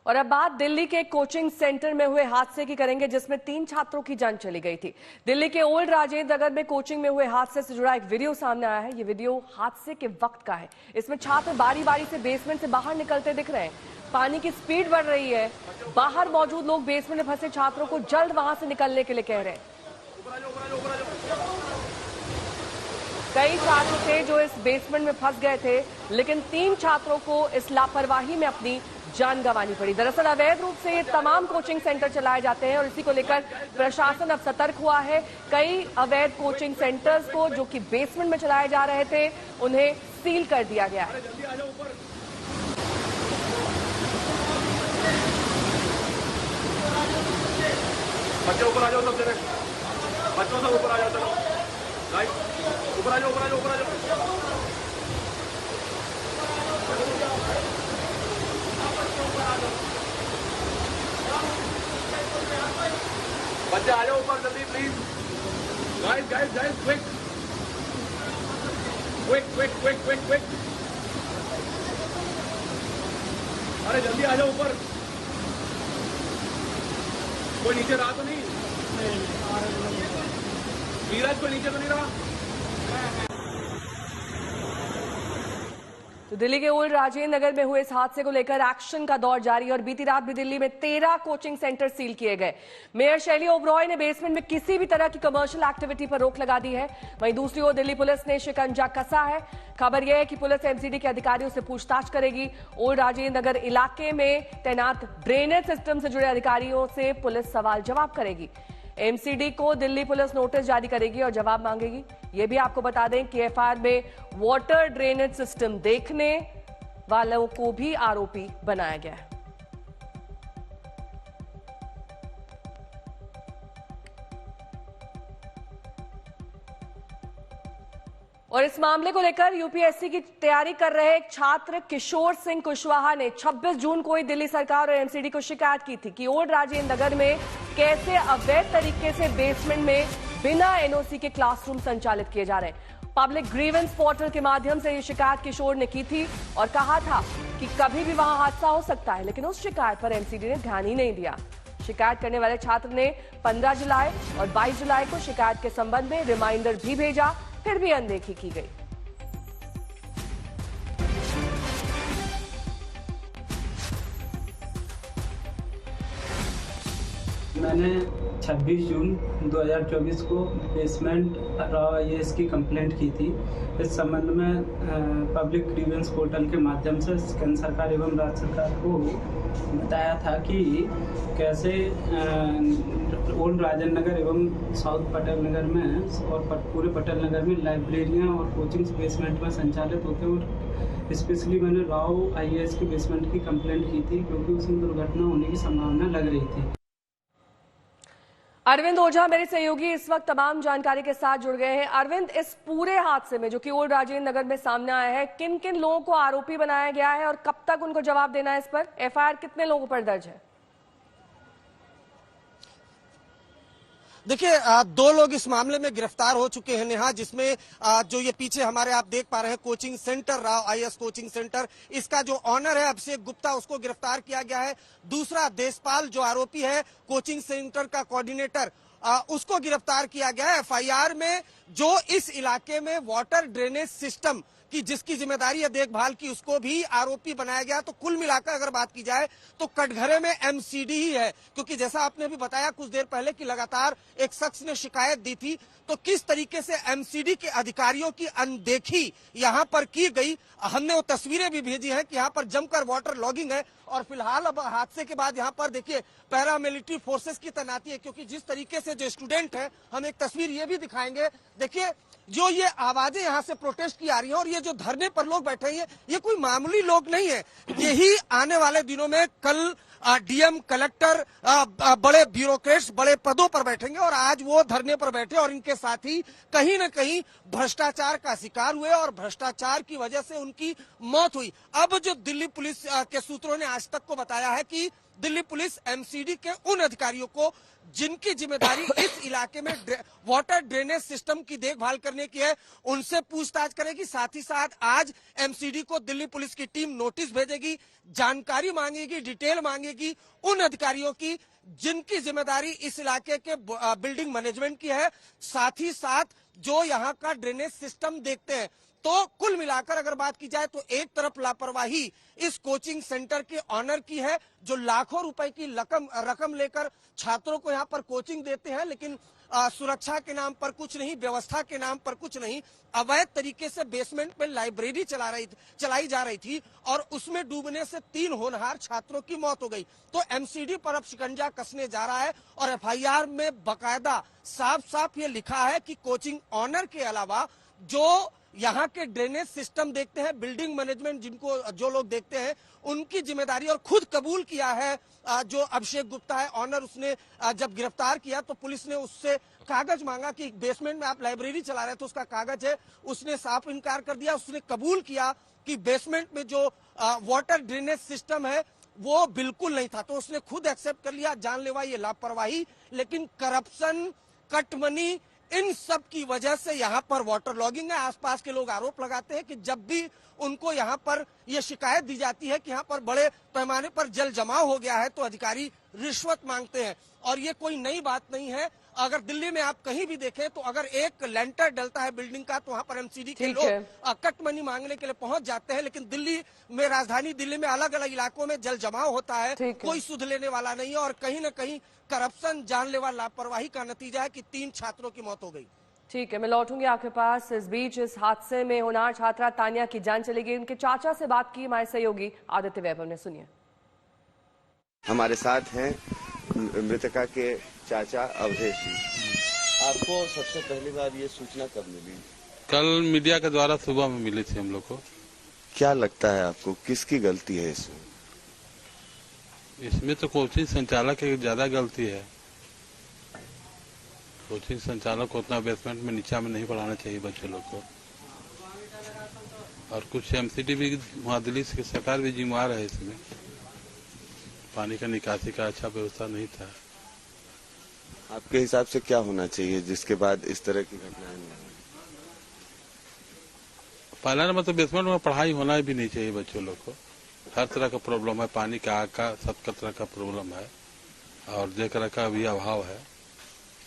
और अब बात दिल्ली के कोचिंग सेंटर में हुए हादसे की करेंगे, जिसमें 3 छात्रों की जान चली गई थी। दिल्ली के ओल्ड राजेंद्र नगर में कोचिंग में हुए हादसे से जुड़ा एक वीडियो सामने आया है। ये वीडियो हादसे के वक्त का है। इसमें छात्र बारी बारी से बेसमेंट से बाहर निकलते दिख रहे हैं। पानी की स्पीड बढ़ रही है। बाहर मौजूद लोग बेसमेंट में फंसे छात्रों को जल्द वहां से निकलने के लिए कह रहे हैं। कई छात्र थे जो इस बेसमेंट में फंस गए थे, लेकिन 3 छात्रों को इस लापरवाही में अपनी जान गंवानी पड़ी। दरअसल अवैध रूप से ये तमाम कोचिंग सेंटर चलाए जाते हैं और इसी को लेकर प्रशासन अब सतर्क हुआ है। कई अवैध कोचिंग सेंटर्स को जो कि बेसमेंट में चलाए जा रहे थे, उन्हें सील कर दिया गया है। बच्चे ऊपर आ जाओ, सब जने बच्चों सब ऊपर आ जाओ। चलो राइट, ऊपर आ जाओ, ऊपर आ जाओ, ऊपर आ जाओ। बच्चे आ जाओ ऊपर जल्दी please. Guys guys guys, quick quick quick quick quick quick. अरे जल्दी आ जाओ ऊपर। कोई नीचे रहा तो नहीं? नीरज कोई नीचे तो नहीं रहा? तो दिल्ली के ओल्ड राजेंद्र नगर में हुए इस हादसे को लेकर एक्शन का दौर जारी है और बीती रात भी दिल्ली में 13 कोचिंग सेंटर सील किए गए। मेयर शैली ओबरॉय ने बेसमेंट में किसी भी तरह की कमर्शियल एक्टिविटी पर रोक लगा दी है। वहीं दूसरी ओर दिल्ली पुलिस ने शिकंजा कसा है। खबर यह है कि पुलिस एमसीडी के अधिकारियों से पूछताछ करेगी। ओल्ड राजेंद्र नगर इलाके में तैनात ड्रेनेज सिस्टम से जुड़े अधिकारियों से पुलिस सवाल जवाब करेगी। एमसीडी को दिल्ली पुलिस नोटिस जारी करेगी और जवाब मांगेगी। यह भी आपको बता दें कि एफआईआर में वाटर ड्रेनेज सिस्टम देखने वालों को भी आरोपी बनाया गया है। और इस मामले को लेकर यूपीएससी की तैयारी कर रहे एक छात्र किशोर सिंह कुशवाहा ने 26 जून को ही दिल्ली सरकार और एमसीडी को शिकायत की थी कि ओल्ड राजेंद्र नगर में कैसे अवैध तरीके से बेसमेंट में बिना एनओसी के क्लासरूम संचालित किए जा रहे हैं। पब्लिक ग्रीवेंस पोर्टल के माध्यम से ये शिकायत किशोर ने की थी और कहा था कि कभी भी वहां हादसा हो सकता है, लेकिन उस शिकायत पर एमसीडी ने ध्यान ही नहीं दिया। शिकायत करने वाले छात्र ने 15 जुलाई और 22 जुलाई को शिकायत के संबंध में रिमाइंडर भी भेजा, फिर भी अनदेखी की गई। मैंने 26 जून 2024 को बेसमेंट रॉ आईएएस की कंप्लेंट की थी। इस संबंध में पब्लिक ग्रीवेंस पोर्टल के माध्यम से केंद्र सरकार एवं राज्य सरकार को बताया था कि कैसे ओल्ड राजेंद्र नगर एवं साउथ पटेल नगर में और पूरे पटेल नगर में लाइब्रेरियां और कोचिंग बेसमेंट में संचालित होते हैं। और स्पेशली मैंने राव आईएएस की बेसमेंट की कंप्लेंट की थी क्योंकि उसमें दुर्घटना होने की संभावना लग रही थी। अरविंद ओझा मेरे सहयोगी इस वक्त तमाम जानकारी के साथ जुड़ गए हैं। अरविंद, इस पूरे हादसे में जो कि ओल्ड राजेंद्र नगर में सामने आया है, किन किन लोगों को आरोपी बनाया गया है और कब तक उनको जवाब देना है? इस पर एफआईआर कितने लोगों पर दर्ज है? देखिए, 2 लोग इस मामले में गिरफ्तार हो चुके हैं नेहा, जिसमें जो ये पीछे हमारे आप देख पा रहे हैं coaching centre Rao IAS coaching centre, इसका जो ऑनर है अभिषेक गुप्ता, उसको गिरफ्तार किया गया है। दूसरा देशपाल जो आरोपी है कोचिंग सेंटर का कोऑर्डिनेटर, उसको गिरफ्तार किया गया है। एफआईआर में जो इस इलाके में वाटर ड्रेनेज सिस्टम की जिसकी जिम्मेदारी है देखभाल की, उसको भी आरोपी बनाया गया। तो कुल मिलाकर अगर बात की जाए तो कटघरे में एमसीडी ही है, क्योंकि जैसा आपने भी बताया कुछ देर पहले कि लगातार एक शख्स ने शिकायत दी थी, तो किस तरीके से एमसीडी के अधिकारियों की अनदेखी यहां पर की गई। हमने वो तस्वीरें भी भेजी हैं कि यहां पर जमकर वाटर लॉगिंग है। और फिलहाल अब हादसे के बाद यहां पर देखिए पैरामिलिट्री फोर्सेस की तैनाती है, क्योंकि जिस तरीके से जो स्टूडेंट है, हम एक तस्वीर ये भी दिखाएंगे। देखिए जो ये आवाजें यहाँ से प्रोटेस्ट की आ रही है और ये जो धरने पर लोग बैठे हैं, ये कोई मामूली लोग नहीं है। यही आने वाले दिनों में कल डीएम, कलेक्टर, बड़े ब्यूरोक्रेट्स बड़े पदों पर बैठेंगे और आज वो धरने पर बैठे और इनके साथी कहीं न कहीं भ्रष्टाचार का शिकार हुए और भ्रष्टाचार की वजह से उनकी मौत हुई। अब जो दिल्ली पुलिस के सूत्रों ने आज तक को बताया है कि दिल्ली पुलिस एमसीडी के उन अधिकारियों को जिनकी जिम्मेदारी इस इलाके में वाटर ड्रेनेज सिस्टम की देखभाल करने की है, उनसे पूछताछ करेगी। साथ ही साथ आज एमसीडी को दिल्ली पुलिस की टीम नोटिस भेजेगी, जानकारी मांगेगी, डिटेल मांगेगी। लगेगी उन अधिकारियों की जिनकी जिम्मेदारी इस इलाके के बिल्डिंग मैनेजमेंट की है, साथ ही साथ जो यहाँ का ड्रेनेज सिस्टम देखते हैं। तो कुल मिलाकर अगर बात की जाए तो एक तरफ लापरवाही इस कोचिंग सेंटर के ऑनर की है, जो लाखों रुपए की रकम लेकर छात्रों को यहाँ पर कोचिंग देते हैं, लेकिन सुरक्षा के नाम पर कुछ नहीं, व्यवस्था के नाम पर कुछ नहीं, अवैध तरीके से बेसमेंट में लाइब्रेरी चलाई जा रही थी और उसमें डूबने से 3 होनहार छात्रों की मौत हो गई। तो एमसीडी पर अब शिकंजा कसने जा रहा है और एफआईआर में बकायदा साफ साफ ये लिखा है कि कोचिंग ऑनर के अलावा जो यहाँ के ड्रेनेज सिस्टम देखते हैं, बिल्डिंग मैनेजमेंट जो लोग देखते हैं, उनकी जिम्मेदारी, और खुद कबूल किया है जो अभिषेक गुप्ता है ऑनर, उसने जब गिरफ्तार किया तो पुलिस ने उससे कागज मांगा कि बेसमेंट में आप लाइब्रेरी चला रहे थे, उसका कागज है, उसने साफ इनकार कर दिया। उसने कबूल किया कि बेसमेंट में जो वाटर ड्रेनेज सिस्टम है वो बिल्कुल नहीं था, तो उसने खुद एक्सेप्ट कर लिया। जानलेवा ये लापरवाही, लेकिन करप्शन, कटमनी, इन सब की वजह से यहाँ पर वाटर लॉगिंग है। आसपास के लोग आरोप लगाते हैं कि जब भी उनको यहाँ पर ये शिकायत दी जाती है कि यहाँ पर बड़े पैमाने पर जल जमाव हो गया है तो अधिकारी रिश्वत मांगते हैं, और ये कोई नई बात नहीं है। अगर दिल्ली में आप कहीं भी देखें तो अगर एक लेंटर डलता है बिल्डिंग का तो वहाँ पर एमसीडी के लोग कट मनी मांगने के लिए पहुंच जाते हैं, लेकिन दिल्ली में, राजधानी दिल्ली में अलग अलग इलाकों में जल जमाव होता है, कोई सुध लेने वाला नहीं है, और कहीं न कहीं करप्शन, जानलेवा लापरवाही का नतीजा है कि 3 छात्रों की मौत हो गई। ठीक है, मैं लौटूंगी आपके पास। इस बीच इस हादसे में होनहार छात्रा तानिया की जान चली गई। उनके चाचा से बात की हमारे सहयोगी आदित्य वैभव ने, सुनिए। हमारे साथ हैं मृतका के चाचा अवधेश जी। आपको सबसे पहली बार ये सूचना कब मिली? कल मीडिया के द्वारा सुबह में मिली थी हम लोग को। क्या लगता है आपको किसकी गलती है इसमें? इसमें तो कोचिंग संचालक की ज्यादा गलती है। कोचिंग संचालक को उतना बेसमेंट में नीचा में नहीं पढ़ाना चाहिए बच्चे लोग को, और कुछ एमसीडी भी वहाँ दिल्ली की सरकार भी जिम्मेवार है इसमें। पानी का निकासी का अच्छा व्यवस्था नहीं था। आपके हिसाब से क्या होना चाहिए जिसके बाद इस तरह की घटनाएं नहीं हो? पहला नंबर तो बेसमेंट में पढ़ाई होना भी नहीं चाहिए बच्चों लोग को। हर तरह का प्रॉब्लम है, पानी का, आग का, सब तरह का प्रॉब्लम है, और देख रेख का भी अभाव है।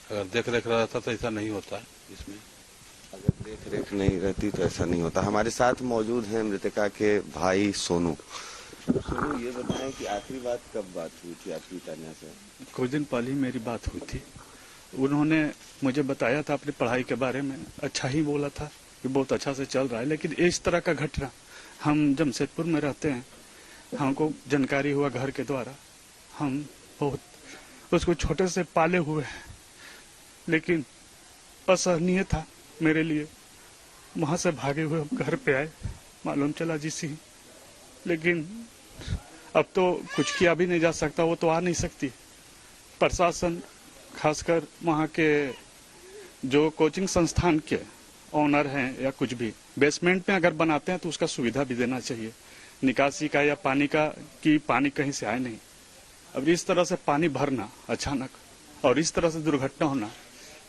अगर देख रेख रहता तो ऐसा नहीं होता इसमें। अगर देख रेख नहीं रहती तो ऐसा नहीं होता। हमारे साथ मौजूद हैं मृतका के भाई सोनू। सोनू, ये बताएं कि आखिरी बात हुई थी आपकी तानिया से? कुछ दिन पहले मेरी बात हुई थी। उन्होंने मुझे बताया था अपनी पढ़ाई के बारे में, अच्छा ही बोला था कि बहुत अच्छा से चल रहा है, लेकिन इस तरह का घटना, हम जमशेदपुर में रहते हैं, हमको जानकारी हुआ घर के द्वारा, हम बहुत उसको छोटे से पाले हुए हैं, लेकिन असहनीय था मेरे लिए। वहां से भागे हुए हम घर पे आए, मालूम चला जिसी, लेकिन अब तो कुछ किया भी नहीं जा सकता, वो तो आ नहीं सकती। प्रशासन, खासकर वहाँ के जो कोचिंग संस्थान के ऑनर हैं या कुछ भी, बेसमेंट में अगर बनाते हैं तो उसका सुविधा भी देना चाहिए, निकासी का या पानी का, कि पानी कहीं से आए नहीं। अब इस तरह से पानी भरना अचानक और इस तरह से दुर्घटना होना,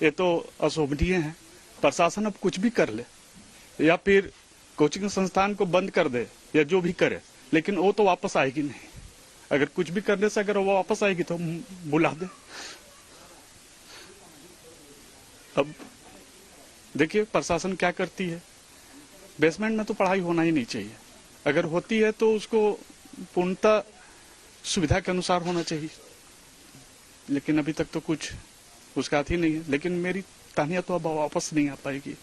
ये तो अशोभनीय है। प्रशासन अब कुछ भी कर ले या फिर कोचिंग संस्थान को बंद कर दे या जो भी करे, लेकिन वो तो वापस आएगी नहीं। अगर कुछ भी करने से अगर वो वापस आएगी तो बुला दे। अब देखिए प्रशासन क्या करती है। बेसमेंट में तो पढ़ाई होना ही नहीं चाहिए, अगर होती है तो उसको पूर्णतः सुविधा के अनुसार होना चाहिए, लेकिन अभी तक तो कुछ उसका ही नहीं है। लेकिन मेरी तानिया तो अब वापस नहीं आ पाएगी।